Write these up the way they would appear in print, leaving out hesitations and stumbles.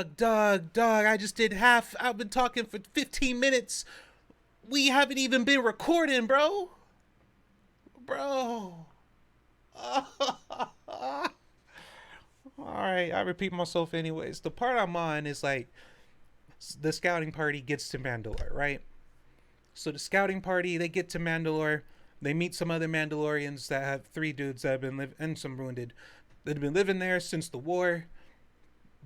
Dog, I just did half. I've been talking for 15 minutes. We haven't even been recording, bro. Bro. All right, I repeat myself anyways. The part I'm on is like the scouting party gets to Mandalore, right? So the scouting party, they get to Mandalore. They meet some other Mandalorians that have three dudes that have been living, and some wounded, that have been living there since the war.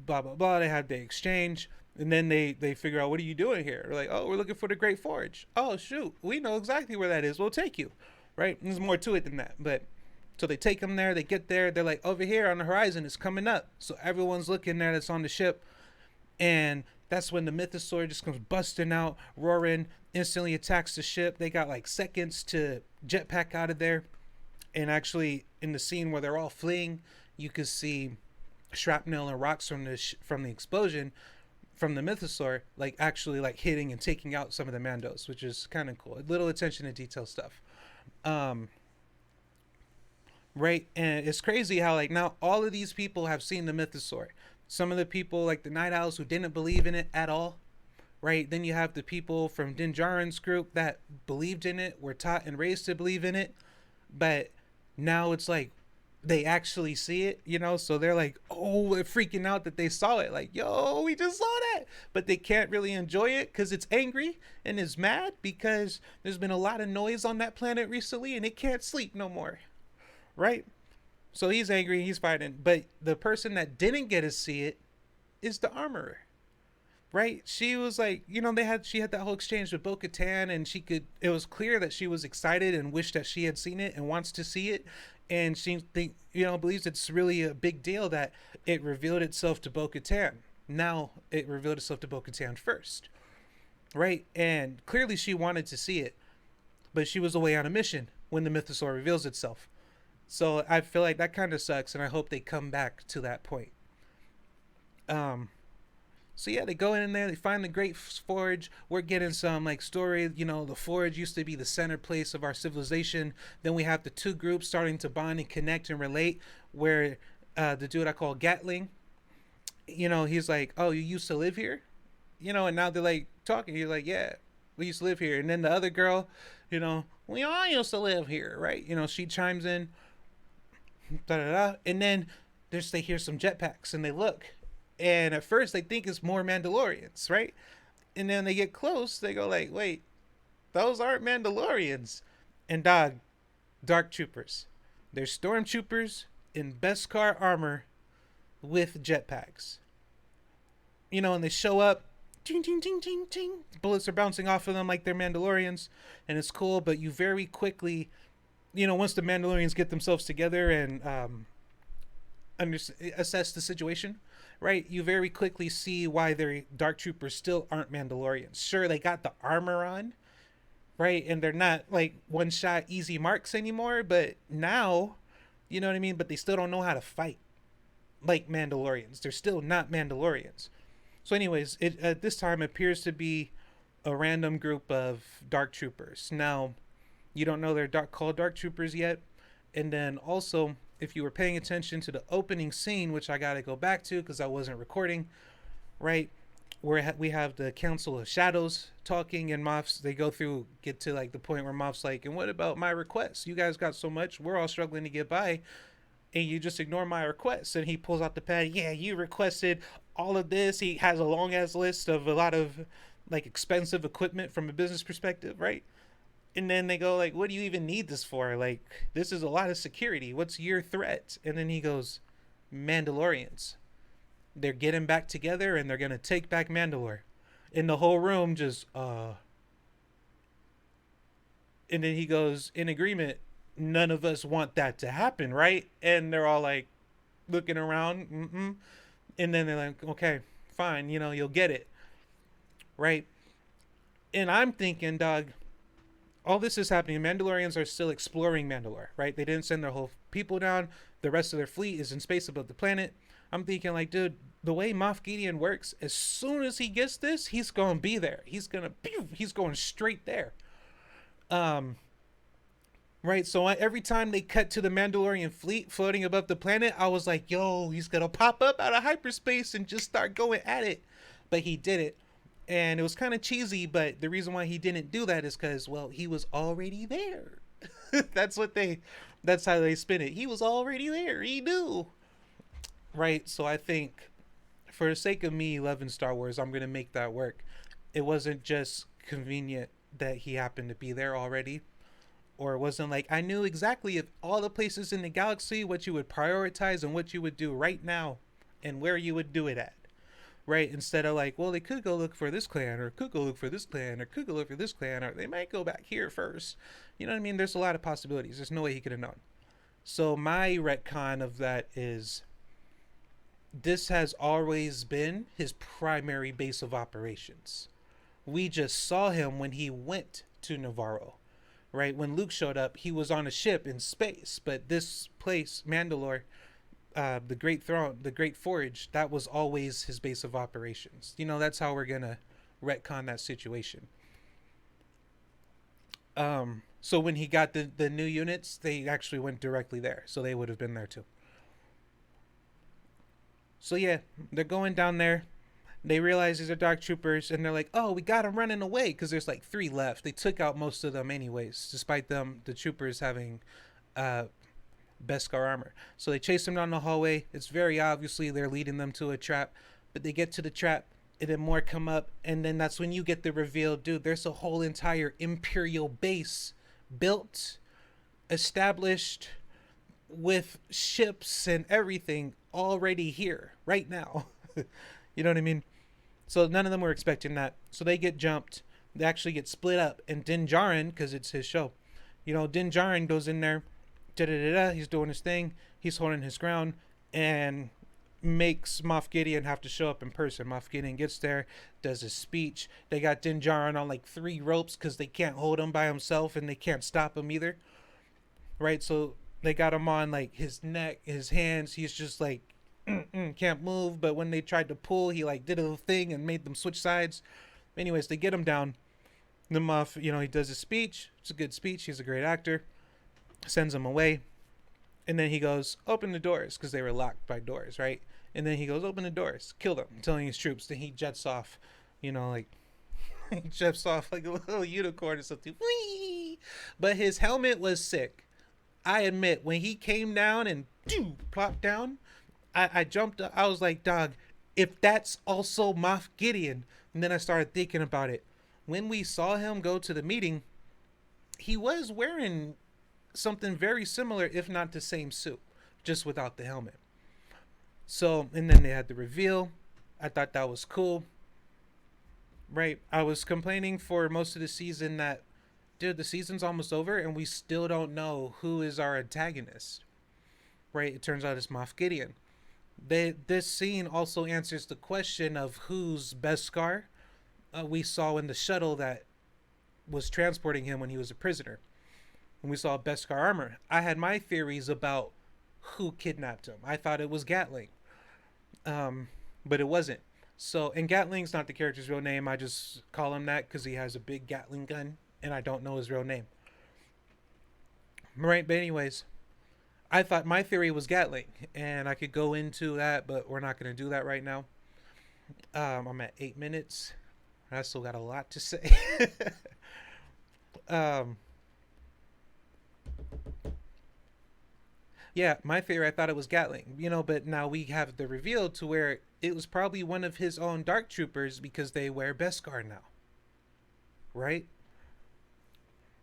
Blah blah blah. They had the exchange, and then they figure out, what are you doing here? They're like, oh, we're looking for the Great Forge. Oh shoot, we know exactly where that is. We'll take you, right? And there's more to it than that, but so they take them there. They get there. They're like, over here on the horizon, it's coming up. So everyone's looking there. That's on the ship, and that's when the mythosaur just comes busting out, roaring, instantly attacks the ship. They got like seconds to jetpack out of there. And actually, in the scene where they're all fleeing, you can see shrapnel and rocks from the explosion from the mythosaur, like actually like hitting and taking out some of the Mandos, which is kind of cool. A little attention to detail stuff. Right, and it's crazy how like now all of these people have seen the mythosaur. Some of the people like the Night Owls who didn't believe in it at all, right? Then you have the people from Din Djarin's group that believed in it, were taught and raised to believe in it, but now it's like they actually see it, you know? So they're like, oh, they're freaking out that they saw it. Like, yo, we just saw that. But they can't really enjoy it because it's angry and is mad because there's been a lot of noise on that planet recently and it can't sleep no more, right? So he's angry, he's fighting. But the person that didn't get to see it is the armorer, right? She was like, you know, she had that whole exchange with Bo-Katan, and it was clear that she was excited and wished that she had seen it and wants to see it. And she believes it's really a big deal that it revealed itself to Bo-Katan. Now it revealed itself to Bo-Katan first, right? And clearly she wanted to see it, but she was away on a mission when the mythosaur reveals itself. So I feel like that kind of sucks, and I hope they come back to that point. So yeah, they go in there, they find the Great Forge. We're getting some like story, you know, the Forge used to be the center place of our civilization. Then we have the two groups starting to bond and connect and relate, where the dude I call Gatling, you know, he's like, oh, you used to live here? You know, and now they're like talking, he's like, yeah, we used to live here. And then the other girl, you know, we all used to live here, right? You know, she chimes in, da da da, and then they hear some jetpacks and they look, and at first they think it's more Mandalorians, right? And then they get close, they go like, wait, those aren't Mandalorians. And dark troopers. They're stormtroopers in Beskar armor with jetpacks, you know, and they show up, ting ting ting ting ting, bullets are bouncing off of them like they're Mandalorians, and it's cool. But you very quickly, you know, once the Mandalorians get themselves together and assess the situation, right, you very quickly see why their dark troopers still aren't Mandalorians. Sure, they got the armor on, right, and they're not like one shot easy marks anymore, but now, you know what I mean, but they still don't know how to fight like Mandalorians. They're still not Mandalorians. So anyways, it at this time appears to be a random group of dark troopers. Now, you don't know they're called dark troopers yet. And then also, if you were paying attention to the opening scene, which I got to go back to because I wasn't recording, right, where we have the Council of Shadows talking, and they get to like the point where Moff's like, and what about my requests? You guys got so much, we're all struggling to get by, and you just ignore my requests. And he pulls out the pad. Yeah, you requested all of this. He has a long ass list of a lot of like expensive equipment from a business perspective, right? And then they go like, what do you even need this for? Like, this is a lot of security. What's your threat? And then he goes, Mandalorians. They're getting back together and they're going to take back Mandalore. And the whole room just, And then he goes, in agreement, none of us want that to happen, right? And they're all like looking around. Mm-mm. And then they're like, okay, fine, you know, you'll get it, right? And I'm thinking, dog, all this is happening. Mandalorians are still exploring Mandalore, right? They didn't send their whole people down. The rest of their fleet is in space above the planet. I'm thinking like, dude, the way Moff Gideon works, as soon as he gets this, he's going to be there. He's going straight there. Right, so every time they cut to the Mandalorian fleet floating above the planet, I was like, yo, he's gonna pop up out of hyperspace and just start going at it. But he did it. And it was kind of cheesy, but the reason why he didn't do that is because, well, he was already there. that's what they, that's how they spin it. He was already there. He knew. Right, so I think for the sake of me loving Star Wars, I'm gonna make that work. It wasn't just convenient that he happened to be there already, or it wasn't like I knew exactly if all the places in the galaxy what you would prioritize and what you would do right now and where you would do it at. Right? Instead of like, well, they could go look for this clan, or could go look for this clan, or could go look for this clan, or they might go back here first. You know what I mean? There's a lot of possibilities. There's no way he could have known. So my retcon of that is this has always been his primary base of operations. We just saw him when he went to Navarro. Right? When Luke showed up, he was on a ship in space. But this place, Mandalore, the Great Throne, the Great Forge, that was always his base of operations. You know, that's how we're gonna retcon that situation. So when he got the new units, they actually went directly there, so they would have been there too. So yeah, they're going down there. They realize these are dark troopers, and they're like, "Oh, we got them running away," because there's like three left. They took out most of them anyways, despite them the troopers having uh, Beskar armor. So they chase them down the hallway. It's very obviously they're leading them to a trap, but they get to the trap, and then more come up, and then that's when you get the reveal, dude. There's a whole entire Imperial base built, established, with ships and everything already here right now. You know what I mean? So none of them were expecting that. So they get jumped. They actually get split up. And Din Djarin, because it's his show, you know, Din Djarin goes in there. Da da da da. He's doing his thing. He's holding his ground and makes Moff Gideon have to show up in person. Moff Gideon gets there, does his speech. They got Din Djarin on like 3 ropes because they can't hold him by himself and they can't stop him either. Right? So they got him on like his neck, his hands. He's just like can't move. But when they tried to pull, he like did a little thing and made them switch sides. Anyways, they get him down. The Moff, you know, he does his speech. It's a good speech. He's a great actor. Sends him away. And then he goes, open the doors, because they were locked by doors, right? And then he goes, open the doors, kill them, telling his troops. Then he jets off, you know, like, he jets off like a little unicorn or something. Whee! But his helmet was sick. I admit, when he came down and plopped down, I jumped up. I was like, dog, if that's also Moff Gideon. And then I started thinking about it. When we saw him go to the meeting, he was wearing something very similar, if not the same suit, just without the helmet. So, and then they had the reveal. I thought that was cool. Right? I was complaining for most of the season that, dude, the season's almost over and we still don't know who is our antagonist. Right? It turns out it's Moff Gideon. This scene also answers the question of whose Beskar we saw in the shuttle that was transporting him when he was a prisoner. When we saw Beskar armor, I had my theories about who kidnapped him. I thought it was Gatling, but it wasn't. So, and Gatling's not the character's real name. I just call him that because he has a big Gatling gun, and I don't know his real name. Right, but anyways, I thought my theory was Gatling, and I could go into that, but we're not going to do that right now. I'm at 8 minutes. I still got a lot to say. Yeah, my theory, I thought it was Gatling, you know, but now we have the reveal to where it was probably one of his own dark troopers because they wear Beskar now. Right?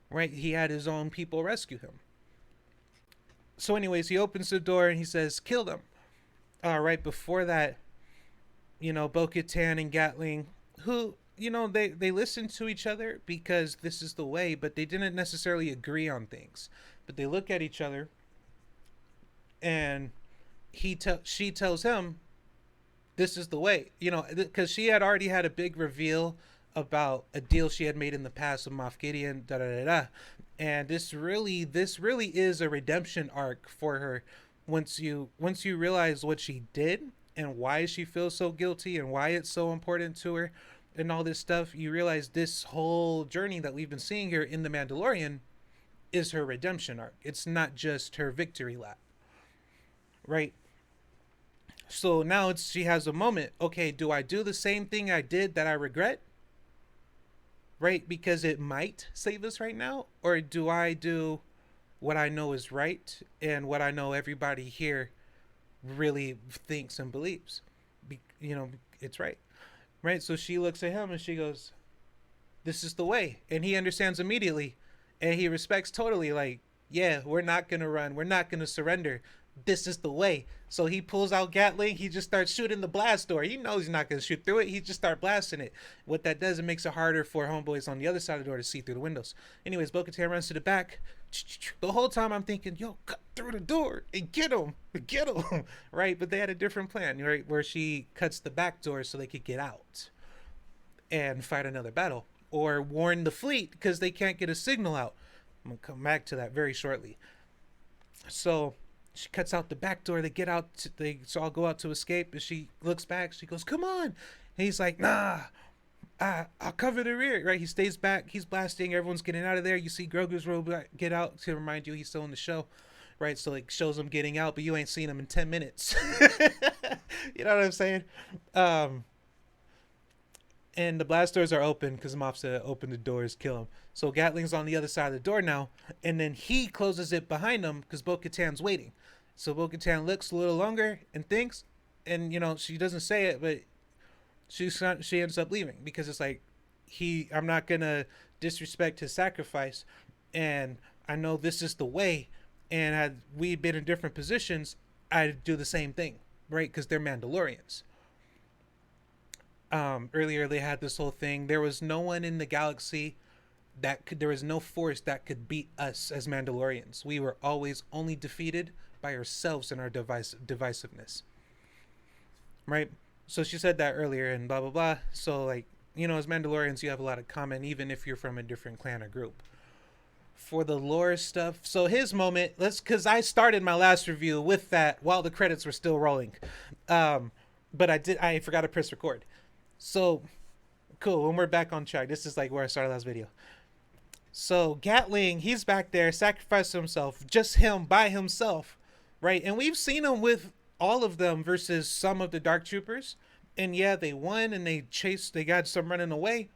Right? He had his own people rescue him. So anyways, he opens the door and he says, kill them. Right before that, you know, Bo-Katan and Gatling, who, you know, they listened to each other because this is the way, but they didn't necessarily agree on things. But they look at each other and she tells him this is the way, you know, because she had already had a big reveal about a deal she had made in the past with Moff Gideon, da da da da, and this really is a redemption arc for her. Once you realize what she did and why she feels so guilty and why it's so important to her and all this stuff, you realize this whole journey that we've been seeing here in The Mandalorian is her redemption arc. It's not just her victory lap, right? So now she has a moment. Okay, do I do the same thing I did that I regret? Right? Because it might save us right now, or do I do what I know is right and what I know everybody here really thinks and believes? It's right. Right? So she looks at him and she goes, "This is the way." And he understands immediately, and he respects totally, like, "Yeah, we're not going to run. We're not going to surrender. This is the way." So he pulls out Gatling. He just starts shooting the blast door. He knows he's not going to shoot through it. He just starts blasting it. What that does, it makes it harder for homeboys on the other side of the door to see through the windows. Anyways, Bo-Katan runs to the back. The whole time I'm thinking, yo, cut through the door and get him, right? But they had a different plan, right? Where she cuts the back door so they could get out and fight another battle, or warn the fleet because they can't get a signal out. I'm gonna come back to that very shortly. So she cuts out the back door. They get out. They all go out to escape. And she looks back. She goes, "Come on!" And he's like, "Nah, I'll cover the rear." Right? He stays back. He's blasting. Everyone's getting out of there. You see Grogu's robot get out to remind you he's still in the show. Right? So like shows him getting out, but you ain't seen him in 10 minutes. You know what I'm saying? And the blast doors are open because Moff said open the doors, kill him. So Gatling's on the other side of the door now, and then he closes it behind him because Bo-Katan's waiting. So Bo-Katan looks a little longer and thinks, and she doesn't say it, but she ends up leaving because it's like I'm not gonna disrespect his sacrifice, and I know this is the way. And had we been in different positions, I'd do the same thing, right? Because they're Mandalorians. Earlier they had this whole thing. There was no one in the galaxy there was no force that could beat us as Mandalorians. We were always only defeated by ourselves and our divisiveness. Right? So she said that earlier and blah blah blah. So like, as Mandalorians you have a lot of common even if you're from a different clan or group. For the lore stuff, so his moment, because I started my last review with that while the credits were still rolling. But I forgot to press record. So, cool. When we're back on track, this is like where I started last video. So, Gatling, he's back there, sacrificed himself, just him by himself, right? And we've seen him with all of them versus some of the Dark Troopers. And yeah, they won and they got some running away,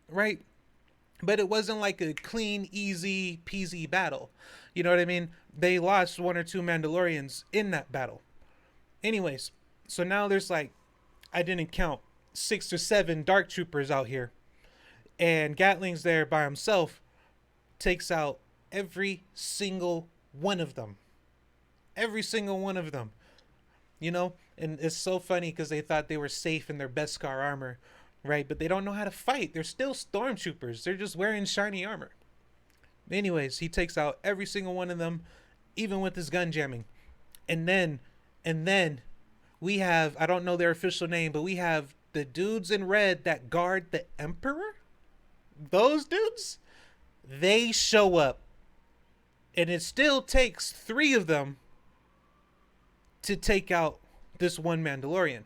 right? But it wasn't like a clean, easy peasy battle. You know what I mean? They lost one or two Mandalorians in that battle. Anyways, so now there's like, I didn't count, 6 or 7 Dark Troopers out here. And Gatling's there by himself, takes out every single one of them. Every single one of them. And it's so funny because they thought they were safe in their Beskar armor, right? But they don't know how to fight. They're still stormtroopers. They're just wearing shiny armor. Anyways, he takes out every single one of them, even with his gun jamming. And then we have, I don't know their official name, but we have the dudes in red that guard the Emperor. Those dudes, they show up. And it still takes 3 of them to take out this one Mandalorian.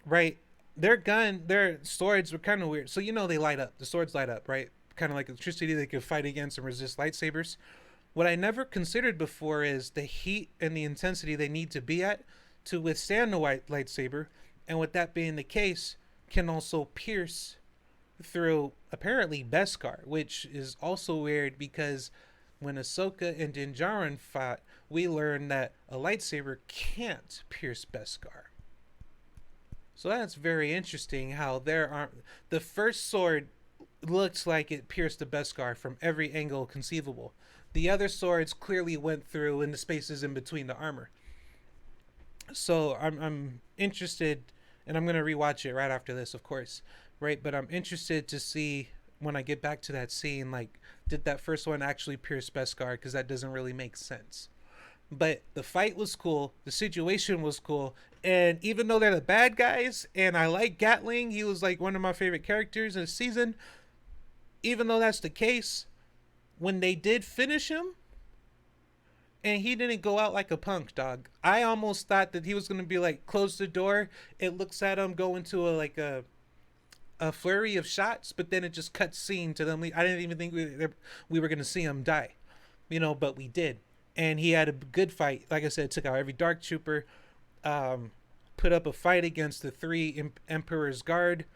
Right? Their swords were kind of weird. So they light up. The swords light up, right? Kind of like electricity they could fight against and resist lightsabers. What I never considered before is the heat and the intensity they need to be at to withstand the white lightsaber, and with that being the case, can also pierce through apparently Beskar, which is also weird because when Ahsoka and Din Djarin fought, we learned that a lightsaber can't pierce Beskar. So that's very interesting how the first sword looked like it pierced the Beskar from every angle conceivable. The other swords clearly went through in the spaces in between the armor. So I'm interested, and I'm going to rewatch it right after this, of course, right? But I'm interested to see when I get back to that scene, like, did that first one actually pierce Beskar? Because that doesn't really make sense. But the fight was cool. The situation was cool. And even though they're the bad guys, and I like Gatling, he was like one of my favorite characters in the season. Even though that's the case, when they did finish him, and he didn't go out like a punk, dog. I almost thought that he was going to be like, close the door. It looks at him, go into a a flurry of shots, but then it just cuts scene to them. I didn't even think we were gonna see him die, but we did. And he had a good fight. Like I said, took out every dark trooper, um, put up a fight against the three Emperor's Guard,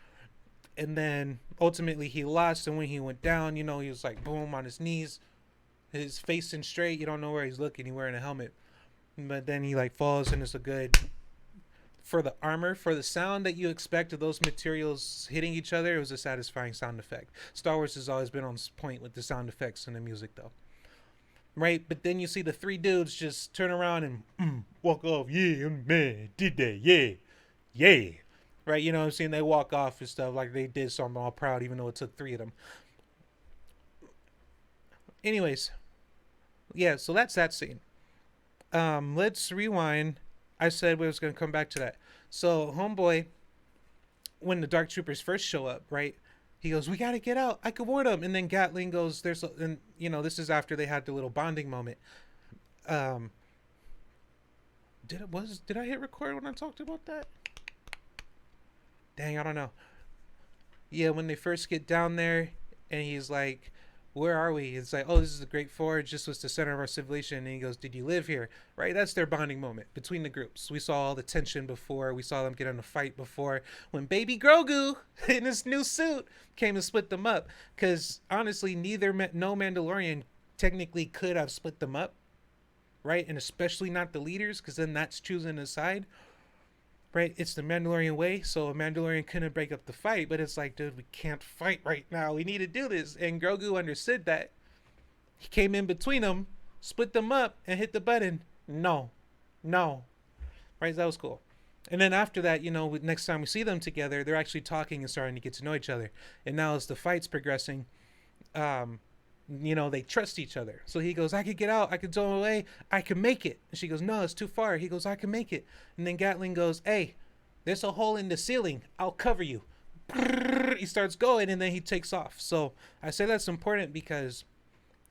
and then ultimately he lost. And when he went down, he was like boom on his knees, his facing straight. You don't know where he's looking. He's wearing a helmet, but then he like falls, and it's a good for the armor, for the sound that you expect of those materials hitting each other. It was a satisfying sound effect. Star Wars has always been on point with the sound effects and the music, though. Right, but then you see the three dudes just turn around and walk off. Yeah, man, did that? Yeah, yeah. Right, you know what I'm saying? They walk off and stuff like they did something all proud, even though it took three of them. Anyways, yeah. So that's that scene. Let's rewind. I said we was gonna come back to that. So homeboy, when the Dark Troopers first show up, right? He goes, "We gotta get out. I could warn them." And then Gatling goes, "There's," and this is after they had the little bonding moment. Um, did I hit record when I talked about that? Dang, I don't know. Yeah, when they first get down there, and he's like, "Where are we?" It's like, "Oh, this is the Great Forge. This was the center of our civilization." And he goes, "Did you live here?" Right? That's their bonding moment between the groups. We saw all the tension before. We saw them get in a fight before. When Baby Grogu in his new suit came and split them up. Because honestly, no Mandalorian technically could have split them up, right? And especially not the leaders, because then that's choosing a side. Right, it's the Mandalorian way, so a Mandalorian couldn't break up the fight, but it's like, dude, we can't fight right now. We need to do this. And Grogu understood that. He came in between them, split them up, and hit the button. No. No. Right, that was cool. And then after that, next time we see them together, they're actually talking and starting to get to know each other. And now as the fight's progressing, they trust each other. So he goes, "I could get out. I could throw away. I can make it." And she goes, "No, it's too far." He goes, "I can make it." And then Gatling goes, "Hey, there's a hole in the ceiling. I'll cover you." He starts going, and then he takes off. So I say that's important because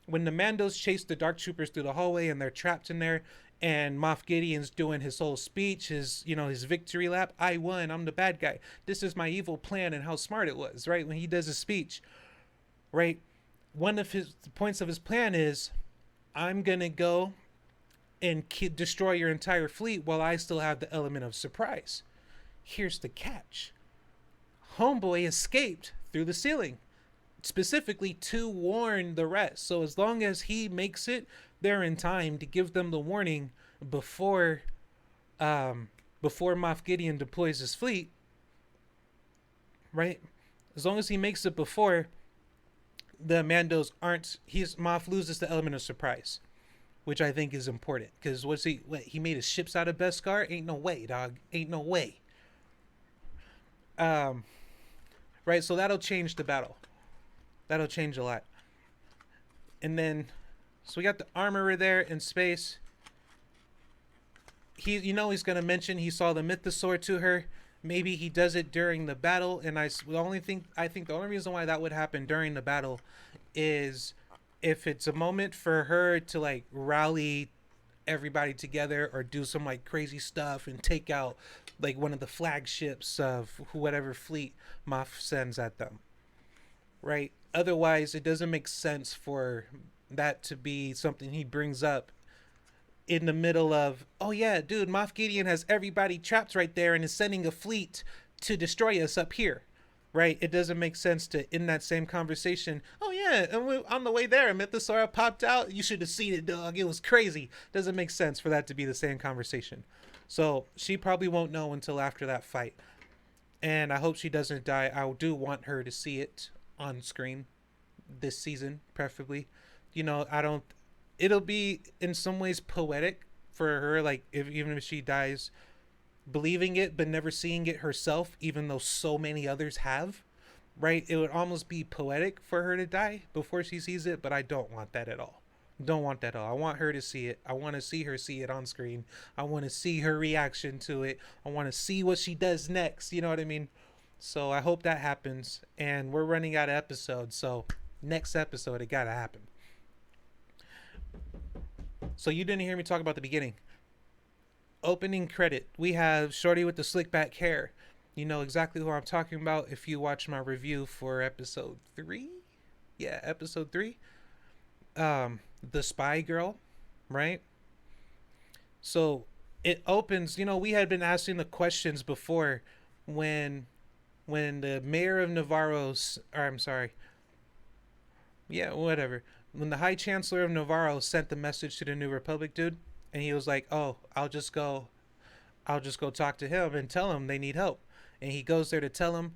when the Mandos chase the Dark Troopers through the hallway and they're trapped in there, and Moff Gideon's doing his whole speech, his victory lap. "I won. I'm the bad guy. This is my evil plan," and how smart it was, right? When he does his speech, right? One of his points of his plan is, "I'm gonna go and destroy your entire fleet while I still have the element of surprise." Here's the catch: homeboy escaped through the ceiling, specifically to warn the rest. So as long as he makes it there in time to give them the warning before Moff Gideon deploys his fleet, right? As long as he makes it before, the Mandos aren't. Moff loses the element of surprise, which I think is important because he made his ships out of Beskar? Ain't no way, dog. Ain't no way. Right. So that'll change the battle. That'll change a lot. And then, so we got the armorer there in space. He's gonna mention he saw the mythosaur to her. Maybe he does it during the battle, and I think the only reason why that would happen during the battle is if it's a moment for her to like rally everybody together or do some like crazy stuff and take out like one of the flagships of whatever fleet Moff sends at them, right? Otherwise, it doesn't make sense for that to be something he brings up in the middle of, "Oh yeah, dude, Moff Gideon has everybody trapped right there and is sending a fleet to destroy us up here," right? It doesn't make sense to, in that same conversation, "Oh yeah, and on the way there, a mythosaur popped out. You should have seen it, dog. It was crazy." Doesn't make sense for that to be the same conversation. So she probably won't know until after that fight. And I hope she doesn't die. I do want her to see it on screen this season, preferably. I don't. It'll be in some ways poetic for her, like even if she dies, believing it but never seeing it herself, even though so many others have. Right? It would almost be poetic for her to die before she sees it, but I don't want that at all. Don't want that at all. I want her to see it. I want to see her see it on screen. I want to see her reaction to it. I want to see what she does next. You know what I mean? So I hope that happens. And we're running out of episodes, so next episode it gotta happen. So you didn't hear me talk about the beginning. Opening credit. We have Shorty with the slick back hair. You know exactly who I'm talking about if you watch my review for episode 3. Yeah, episode 3. The spy girl, right? So it opens, we had been asking the questions before when the mayor of Navarro, or I'm sorry, yeah, whatever. When the High Chancellor of Navarro sent the message to the New Republic dude, and he was like, "Oh, I'll just go talk to him and tell him they need help." And he goes there to tell him.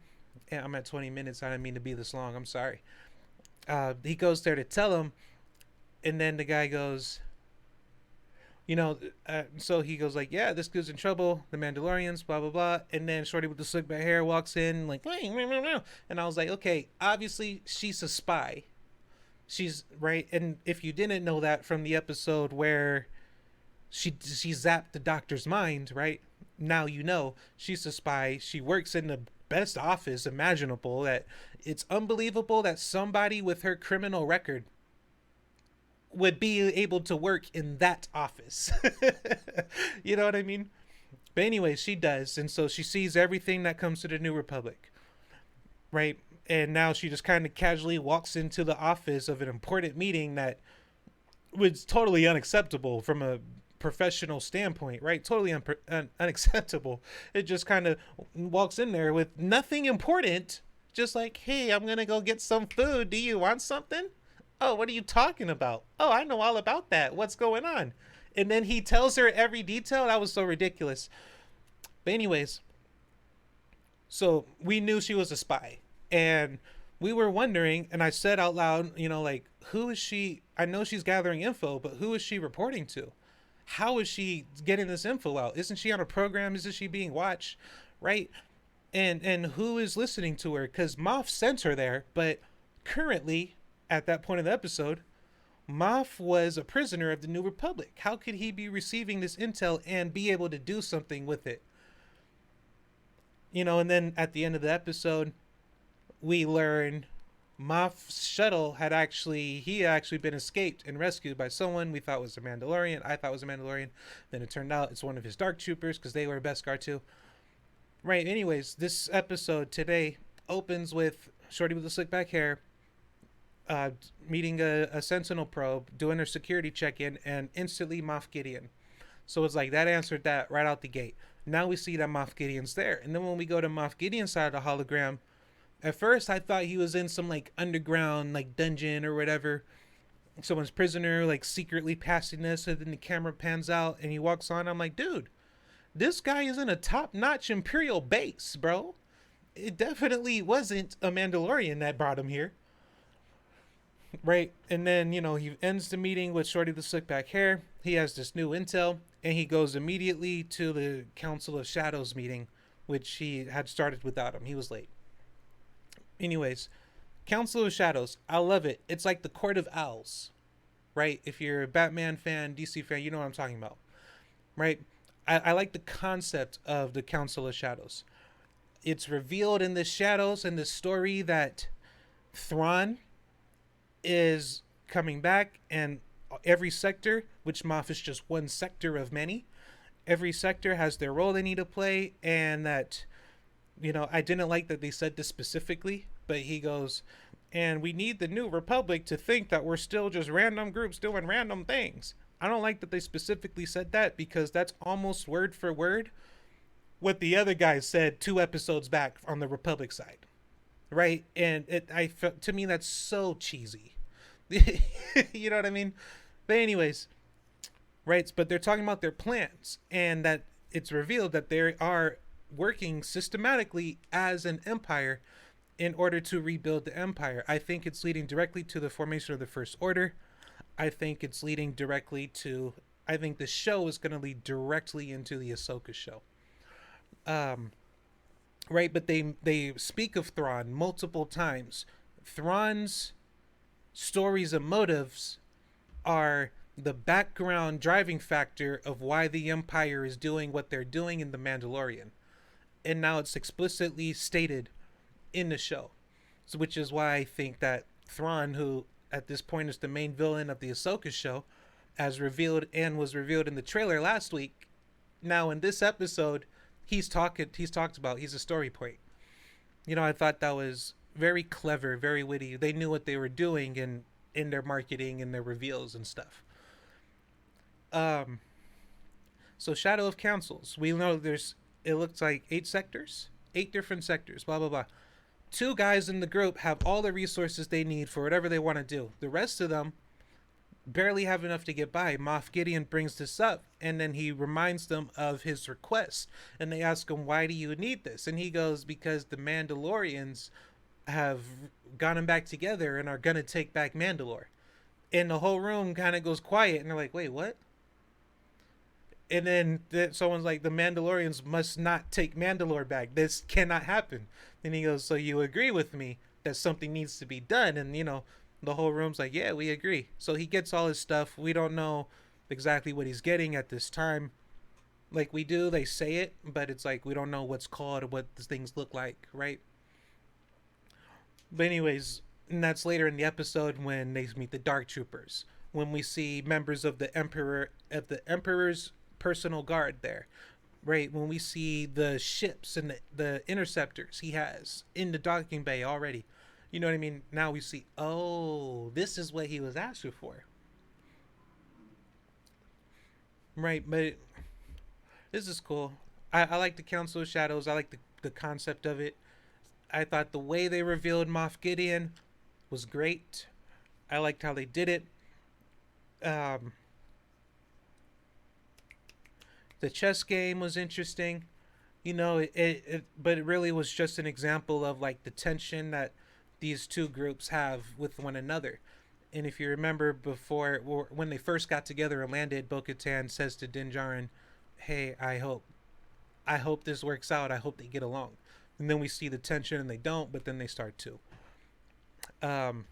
And I'm at 20 minutes. I didn't mean to be this long. I'm sorry. He goes there to tell him, and then the guy goes, so he goes like, "Yeah, this dude's in trouble. The Mandalorians, blah blah blah." And then Shorty with the slick back hair walks in like, and I was like, okay, obviously she's a spy. She's right. And if you didn't know that from the episode where she zapped the doctor's mind, right? Now you know she's a spy. She works in the best office imaginable. That it's unbelievable that somebody with her criminal record would be able to work in that office. You know what I mean? But anyway, she does, and so she sees everything that comes to the New Republic, right? And now she just kind of casually walks into the office of an important meeting that was totally unacceptable from a professional standpoint, right? Totally unacceptable. It just kind of walks in there with nothing important, just like, "Hey, I'm gonna go get some food. Do you want something?" "Oh, what are you talking about?" "Oh, I know all about that. What's going on?" And then he tells her every detail. That was so ridiculous. But anyways, so we knew she was a spy, and we were wondering, and I said out loud, like, who is she? I know she's gathering info, but who is she reporting to? How is she getting this info out? Isn't she on a program? Isn't she being watched? Right? And who is listening to her? Because Moff sent her there, but currently, at that point of the episode, Moff was a prisoner of the New Republic. How could he be receiving this intel and be able to do something with it? And then at the end of the episode, we learn Moff's shuttle had actually been escaped and rescued by someone we thought was a Mandalorian. I thought was a Mandalorian. Then it turned out it's one of his dark troopers because they were Beskar too. Right. Anyways, this episode today opens with Shorty with the slick back hair, meeting a Sentinel probe, doing their security check-in, and instantly Moff Gideon. So it's like that answered that right out the gate. Now we see that Moff Gideon's there, and then when we go to Moff Gideon's side of the hologram, at first I thought he was in some like underground like dungeon or whatever, someone's prisoner like secretly passing this, and then the camera pans out and he walks on. I'm like, dude, this guy is in a top-notch Imperial base, bro. It definitely wasn't a Mandalorian that brought him here. Right? And then, he ends the meeting with Shorty the slick back hair. He has this new intel, and he goes immediately to the Council of Shadows meeting, which he had started without him. He was late. Anyways, Council of Shadows. I love it. It's like the Court of Owls. Right? If you're a Batman fan, DC fan, you know what I'm talking about. Right? I like the concept of the Council of Shadows. It's revealed in the shadows in the story that Thrawn is coming back, and every sector, which Moff is just one sector of many, every sector has their role they need to play, and that, I didn't like that they said this specifically, but he goes, and we need the New Republic to think that we're still just random groups doing random things. I don't like that they specifically said that, because that's almost word for word what the other guys said 2 episodes back on the Republic side. Right? And to me, that's so cheesy. You know what I mean? But anyways, right? But they're talking about their plans, and that it's revealed that they are working systematically as an empire in order to rebuild the empire. I think it's leading directly to the formation of the First Order. I think it's leading directly to... I think the show is going to lead directly into the Ahsoka show. Right, but they speak of Thrawn multiple times. Thrawn's stories and motives are the background driving factor of why the Empire is doing what they're doing in The Mandalorian. And now it's explicitly stated in the show. So, which is why I think that Thrawn, who at this point is the main villain of the Ahsoka show, as revealed and was revealed in the trailer last week, now in this episode, he's talked about. He's a story point. I thought that was very clever, very witty. They knew what they were doing in their marketing and their reveals and stuff. Um, so Shadow of Councils. We know there's it looks like 8 sectors, 8 different sectors. Blah blah blah. 2 guys in the group have all the resources they need for whatever they want to do. The rest of them barely have enough to get by. Moff Gideon brings this up, and then he reminds them of his request. And they ask him, "Why do you need this?" And he goes, "Because the Mandalorians have gotten back together and are gonna take back Mandalore." And the whole room kind of goes quiet, and they're like, "Wait, what?" And then someone's like, "The Mandalorians must not take Mandalore back. This cannot happen." And he goes, "So you agree with me that something needs to be done?" And the whole room's like, "Yeah, we agree." So he gets all his stuff. We don't know exactly what he's getting at this time. Like we do, they say it, but it's like we don't know what's called or what the things look like, right? But anyways, and that's later in the episode when they meet the Dark Troopers. When we see members of the Emperor's personal guard there, right? When we see the ships and the interceptors he has in the docking bay already. You know what I mean? Now we see, oh, this is what he was asking for. Right, but this is cool. I like the Council of Shadows. I like the concept of it. I thought the way they revealed Moff Gideon was great. I liked how they did it. Um, the chess game was interesting. But it really was just an example of like the tension that these two groups have with one another. And if you remember before, when they first got together and landed, Bo-Katan says to Din Djarin, "Hey, I hope this works out. I hope they get along." And then we see the tension, and they don't, but then they start to. Um,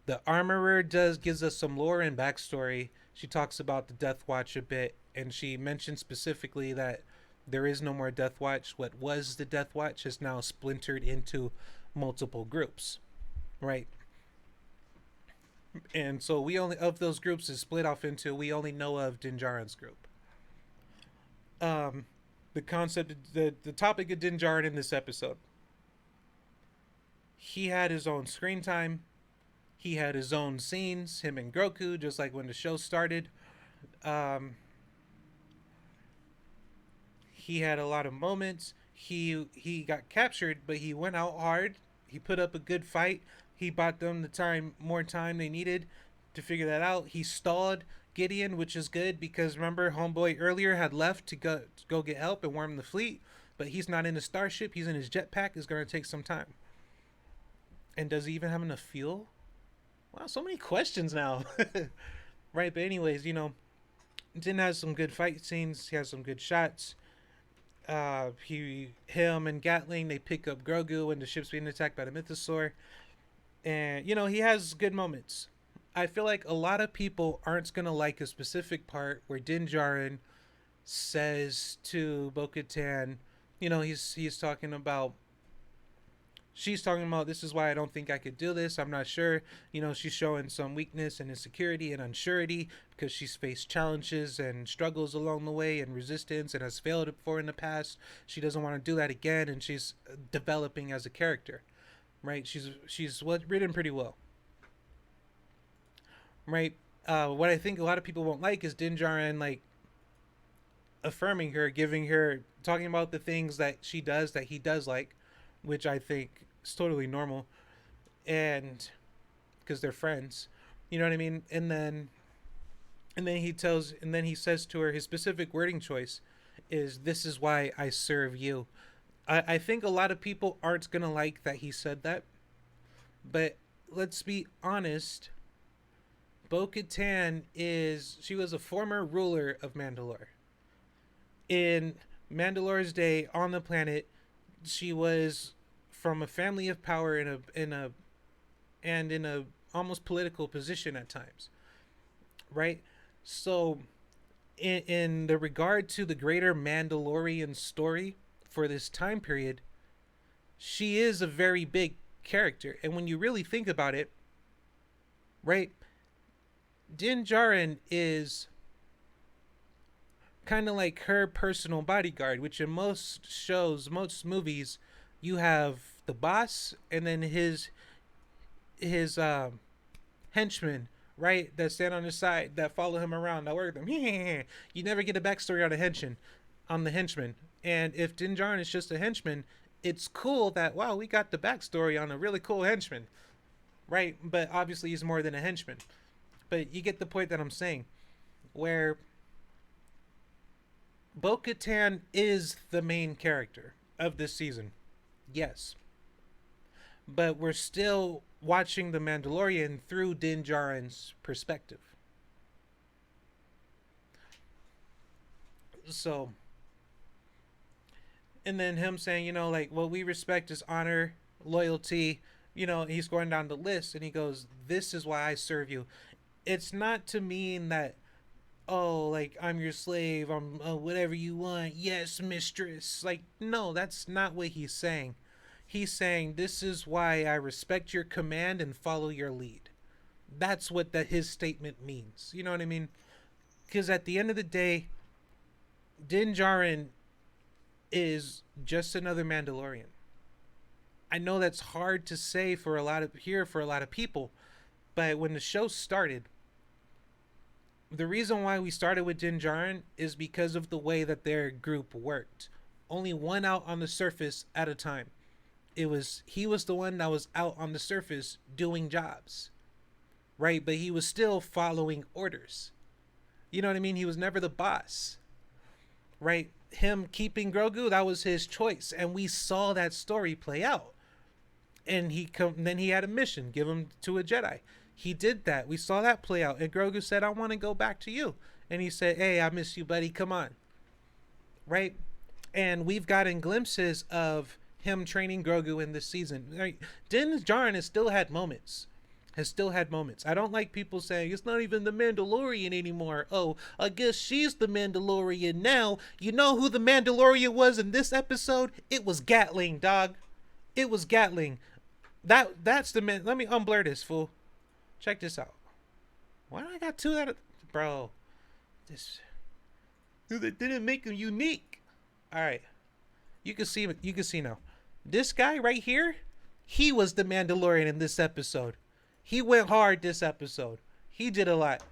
the Armorer gives us some lore and backstory. She talks about the Death Watch a bit, and she mentions specifically that there is no more Death Watch. What was the Death Watch is now splintered into multiple groups, right? And so we only of those groups is split off into we only know of Din Djarin's group. Um, the concept, the topic of Din Djarin in this episode. He had his own screen time. He had his own scenes, him and Grogu, just like when the show started. Um, he had a lot of moments. He got captured, but he went out hard. He put up a good fight. He bought them more time they needed to figure that out. He stalled Gideon, which is good because remember, Homeboy earlier had left to go get help and warm the fleet, but he's not in the starship. He's in his jetpack. It's going to take some time. And does he even have enough fuel? Wow, so many questions now. Right, but anyways, Din has some good fight scenes. He has some good shots. Him and Gatling, they pick up Grogu when the ship's being attacked by the Mythosaur. And, he has good moments. I feel like a lot of people aren't going to like a specific part where Din Djarin says to Bo-Katan, he's talking about she's talking about this is why I don't think I could do this. I'm not sure. She's showing some weakness and insecurity and unsurety because she's faced challenges and struggles along the way and resistance and has failed before in the past. She doesn't want to do that again, and she's developing as a character, right? She's written pretty well, right? What I think a lot of people won't like is Din Djarin like affirming her, giving her, talking about the things that she does that he does like, which I think is totally normal, and because they're friends, you know what I mean. And then he says to her, his specific wording choice is, "This is why I serve you." I think a lot of people aren't gonna like that he said that, but let's be honest. Bo-Katan she was a former ruler of Mandalore. In Mandalore's day on the planet, she was from a family of power in a almost political position at times, right? So in the regard to the greater Mandalorian story for this time period, she is a very big character. And when you really think about it, right, Din Djarin is kind of like her personal bodyguard, which in most shows, most movies, you have the boss and then his henchmen, right? That stand on his side, that follow him around, that work with him. You never get a backstory on the henchman. And if Din Djarin is just a henchman, it's cool that wow, we got the backstory on a really cool henchman, right? But obviously he's more than a henchman. But you get the point that I'm saying, where Bo-Katan is the main character of this season. Yes. But we're still watching The Mandalorian through Din Djarin's perspective. So, and then him saying, like, what we respect is honor, loyalty. He's going down the list and he goes, this is why I serve you. It's not to mean that, oh, like, I'm your slave, I'm whatever you want, yes, mistress. Like, no, that's not what he's saying. He's saying, this is why I respect your command and follow your lead. That's what his statement means. You know what I mean? Because at the end of the day, Din Djarin is just another Mandalorian. I know that's hard to say for a lot of people, but when the show started, the reason why we started with Din Djarin is because of the way that their group worked. Only one out on the surface at a time. He was the one that was out on the surface doing jobs, right? But he was still following orders. You know what I mean? He was never the boss, right? Him keeping Grogu, that was his choice, and we saw that story play out. And then he had a mission, give him to a Jedi. He did that. We saw that play out, and Grogu said, "I want to go back to you." And he said, "Hey, I miss you, buddy. Come on." Right? And we've gotten glimpses of him training Grogu in this season. Right? Din Djarin has still had moments. I don't like people saying it's not even the Mandalorian anymore. Oh, I guess she's the Mandalorian now. You know who the Mandalorian was in this episode? It was Gatling, dog. It was Gatling. That's the man. Let me unblur this, fool. Check this out. Why do I got two that? Bro, this. That didn't make him unique. All right, you can see. You can see now. This guy right here, he was the Mandalorian in this episode. He went hard this episode. He did a lot,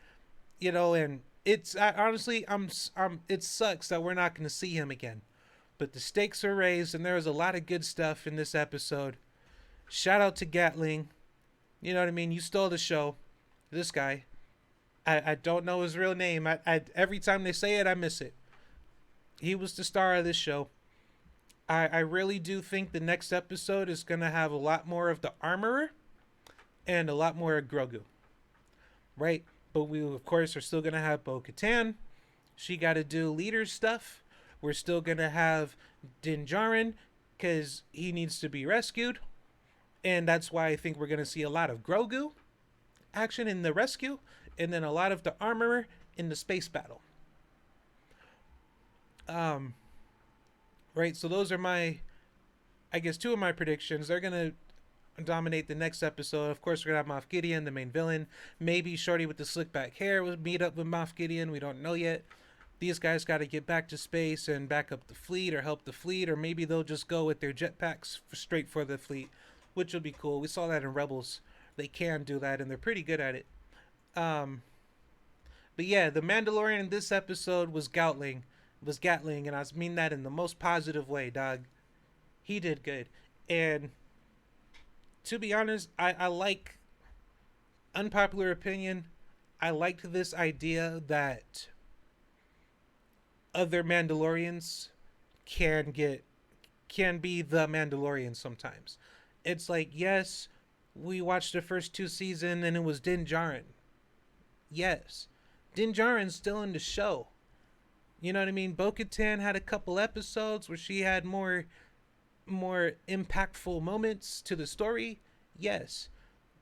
and honestly, it sucks that we're not going to see him again. But the stakes are raised, and there was a lot of good stuff in this episode. Shout out to Gatling. You know what I mean? You stole the show. This guy. I don't know his real name. I every time they say it, I miss it. He was the star of this show. I really do think the next episode is going to have a lot more of the Armorer and a lot more of Grogu. Right? But we, of course, are still going to have Bo-Katan. She got to do leader stuff. We're still going to have Din Djarin because he needs to be rescued. And that's why I think we're going to see a lot of Grogu action in the rescue. And then a lot of the Armorer in the space battle. Right, so those are two of my predictions. They're going to dominate the next episode. Of course, we're going to have Moff Gideon, the main villain. Maybe Shorty with the slick back hair will meet up with Moff Gideon. We don't know yet. These guys got to get back to space and back up the fleet or help the fleet. Or maybe they'll just go with their jetpacks straight for the fleet, which will be cool. We saw that in Rebels. They can do that, and they're pretty good at it. But yeah, the Mandalorian in this episode was Gatling, and I mean that in the most positive way, dog. He did good. And to be honest, I like, unpopular opinion, I liked this idea that other Mandalorians can be the Mandalorian sometimes. It's like, yes, we watched the first 2 seasons and it was Din Djarin. Yes. Din Djarin's still in the show. You know what I mean? Bo-Katan had a couple episodes where she had more impactful moments to the story. Yes.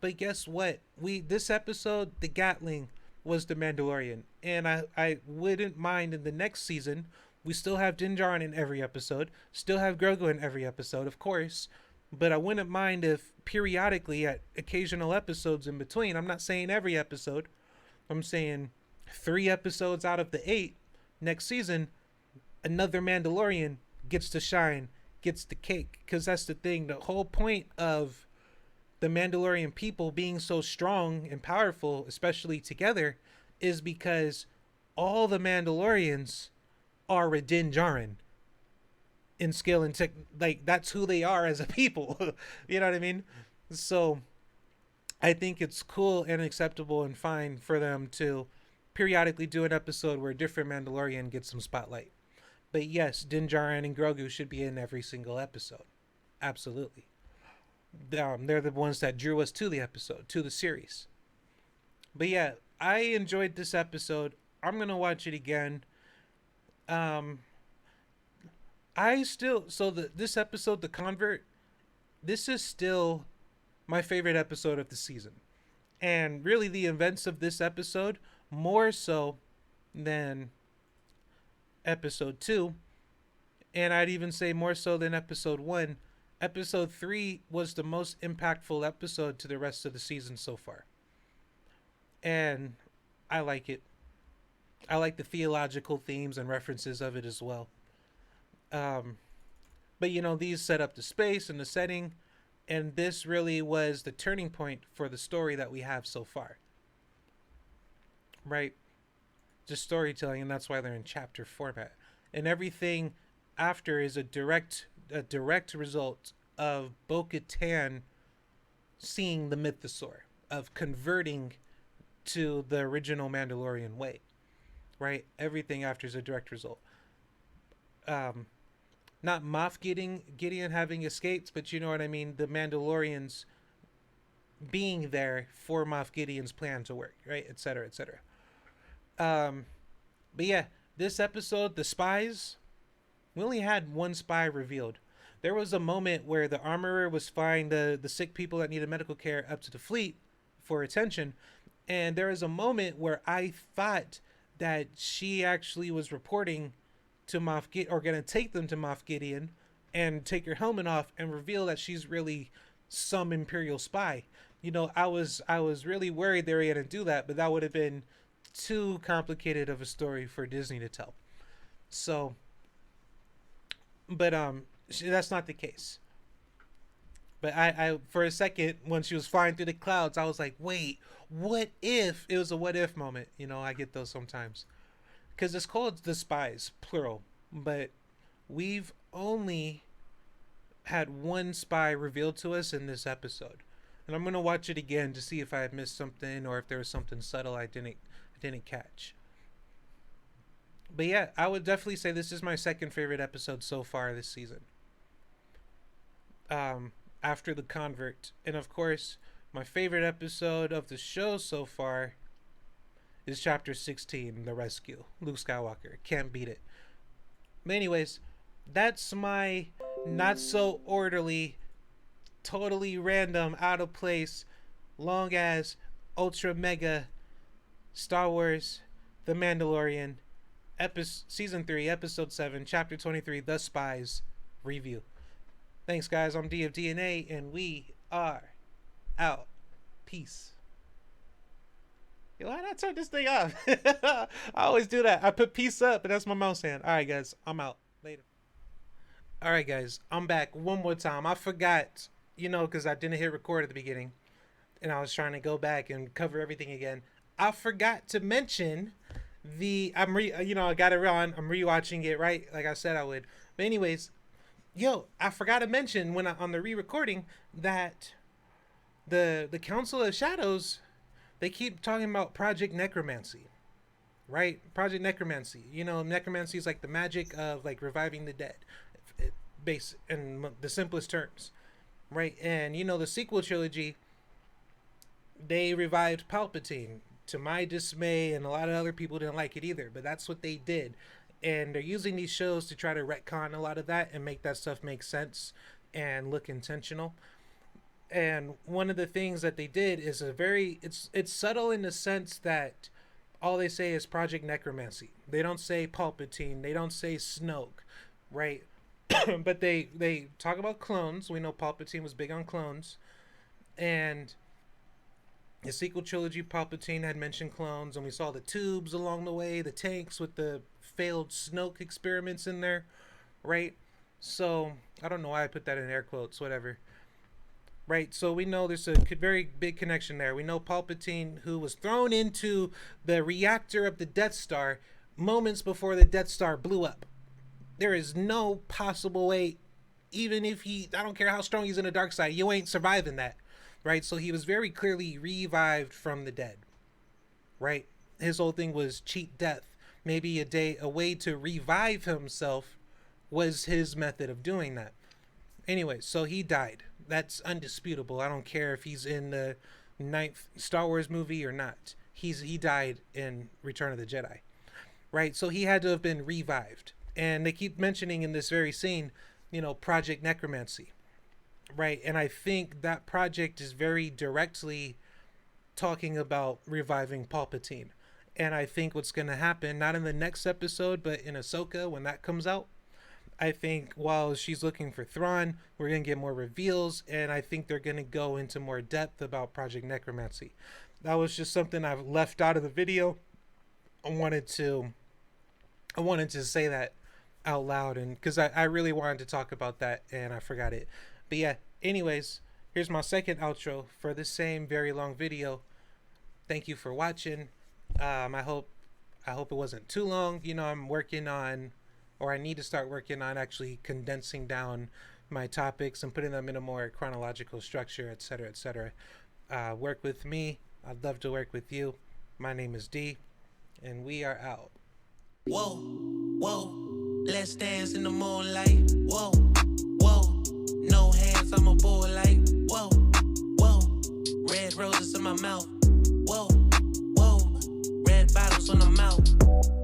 But guess what? This episode, the Gatling was the Mandalorian. And I wouldn't mind in the next season. We still have Din Djarin in every episode. Still have Grogu in every episode, of course. But I wouldn't mind if periodically at occasional episodes in between, I'm not saying every episode, I'm saying 3 episodes out of the 8, next season, another Mandalorian gets to shine, gets the cake. Because that's the thing. The whole point of the Mandalorian people being so strong and powerful, especially together, is because all the Mandalorians are Din Djarin in skill and tech. Like, that's who they are as a people. You know what I mean? So I think it's cool and acceptable and fine for them to periodically do an episode where a different Mandalorian gets some spotlight. But yes, Din Djarin and Grogu should be in every single episode. Absolutely. They're the ones that drew us to the episode, to the series. But yeah, I enjoyed this episode. I'm gonna watch it again. Um, I still this episode, The Convert, this is still my favorite episode of the season, and really the events of this episode more so than episode 2, and I'd even say more so than episode 1. Episode 3 was the most impactful episode to the rest of the season so far, and I like it. I like the theological themes and references of it as well. um, but these set up the space and the setting, and this really was the turning point for the story that we have so far, right? Just storytelling, and that's why they're in chapter format. And everything after is a direct result of Bo-Katan seeing the mythosaur, of converting to the original Mandalorian way, right? Everything after is a direct result. Um, Not Moff Gideon having escaped, but you know what I mean. The Mandalorians being there for Moff Gideon's plan to work, right? Etc. Etc. Um, but yeah, this episode, the spies, we only had one spy revealed. There was a moment where the armorer was flying the sick people that needed medical care up to the fleet for attention, and there was a moment where I thought that she actually was reporting to Moff Gideon, or gonna take them to Moff Gideon and take her helmet off and reveal that she's really some Imperial spy. I was really worried they were gonna do that, but that would have been too complicated of a story for Disney to tell. So, but that's not the case. But I for a second when she was flying through the clouds, I was like, wait, what if it was a what if moment? I get those sometimes because it's called the spies plural, but we've only had one spy revealed to us in this episode, and I'm gonna watch it again to see if I had missed something or if there was something subtle I didn't catch. But yeah, I would definitely say this is my second favorite episode so far this season. After the convert, and of course, my favorite episode of the show so far is chapter 16, the rescue. Luke Skywalker can't beat it. But anyways, that's my not so orderly, totally random, out of place, long as ultra mega Star Wars The Mandalorian season 3 episode 7 chapter 23 The Spies review. Thanks guys, I'm D of DNA and we are out. Peace. Yo, why not turn this thing off? I always do that. I put peace up, but that's my mouse hand. Alright guys, I'm out. Later. Alright guys, I'm back one more time. I forgot, because I didn't hit record at the beginning, and I was trying to go back and cover everything again. I forgot to mention I got it on. I'm rewatching it, right? Like I said I would. But anyways, I forgot to mention on the re-recording that the Council of Shadows, they keep talking about Project Necromancy, right? Project Necromancy. Necromancy is like the magic of like reviving the dead, base in the simplest terms, right? And the sequel trilogy, they revived Palpatine. To my dismay, and a lot of other people didn't like it either, but that's what they did. And they're using these shows to try to retcon a lot of that and make that stuff make sense and look intentional. And one of the things that they did is it's subtle in the sense that all they say is Project Necromancy. They don't say Palpatine, they don't say Snoke, right? But they talk about clones. We know Palpatine was big on clones, and the sequel trilogy, Palpatine had mentioned clones, and we saw the tubes along the way, the tanks with the failed Snoke experiments in there, right? So I don't know why I put that in air quotes, whatever. Right, so we know there's a very big connection there. We know Palpatine, who was thrown into the reactor of the Death Star moments before the Death Star blew up. There is no possible way, even if I don't care how strong he's in the dark side, you ain't surviving that. Right, so he was very clearly revived from the dead. Right, his whole thing was cheat death. Maybe a way to revive himself was his method of doing that. Anyway, so he died. That's undisputable. I don't care if he's in the ninth Star Wars movie or not. He died in Return of the Jedi. Right? So he had to have been revived. And they keep mentioning in this very scene, Project Necromancy. Right? And I think that project is very directly talking about reviving Palpatine. And I think what's going to happen, not in the next episode, but in Ahsoka when that comes out, I think while she's looking for Thrawn, we're going to get more reveals, and I think they're going to go into more depth about Project Necromancy. That was just something I've left out of the video. I wanted to say that out loud, and because I really wanted to talk about that, and I forgot it. But yeah, anyways, here's my second outro for the same very long video. Thank you for watching. I hope it wasn't too long. I'm working on, or I need to start working on actually condensing down my topics and putting them in a more chronological structure, etc., etc. Work with me. I'd love to work with you. My name is D, and we are out. Whoa, whoa, let's dance in the moonlight. Whoa, whoa, no hands, I'm a bull like. Whoa, whoa, red roses in my mouth. Whoa, whoa, red bottles on the mouth.